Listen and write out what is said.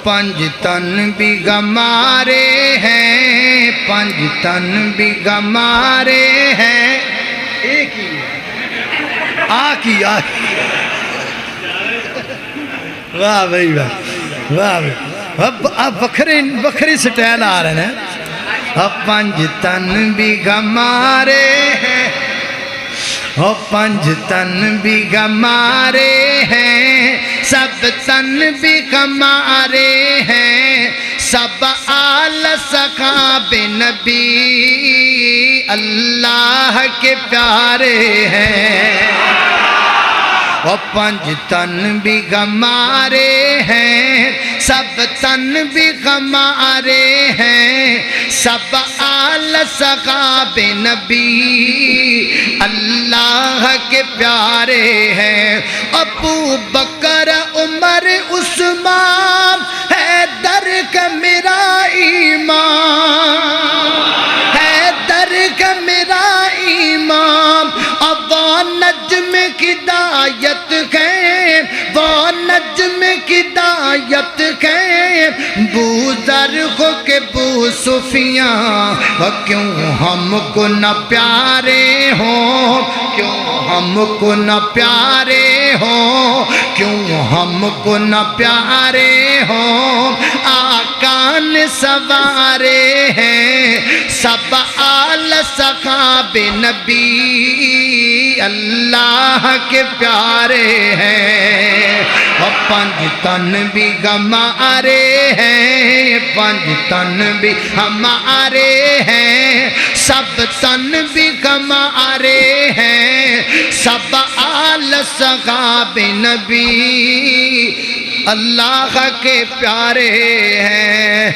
پنج تن بھی گمارے ہیں، پنج تن بھی گمارے ہیں، ایک ہی آکی واہ بھائی واہ واہ بھائی، اب بکھری سٹائل آ رہے ہیں۔ پنج تن بھی گمارے ہیں، پنج تن بھی گمارے ہیں، سب تن بھی گمارے ہیں، سب آل صحاب نبی اللہ کے پیارے ہیں۔ پنج تن بھی گمارے ہیں، سب تن بھی گمارے ہیں، سب آل صحاب نبی اللہ کے پیارے ہیں۔ ابو بکر عمر عثمان حیدر کا میرا ایمان، حیدر کا میرا ایمان، اب وہ نجم کی ہدایت ہے، وہ نجم کی ہدایت ہے، بو ذر ہو کہ بو سفیان، کیوں ہم کو نہ پیارے ہوں، کیوں ہم کو نہ پیارے ہوں، کیوں ہم کو نہ پیارے ہوں، آقا نے سوارے ہیں، سب آل صحاب نبی اللہ کے پیارے ہیں۔ پنج تن بھی گمارے ہیں، پنج تن بھی ہمارے ہیں، سب تن بھی گمارے ہیں، سب آل صحاب نبی اللہ کے پیارے ہیں۔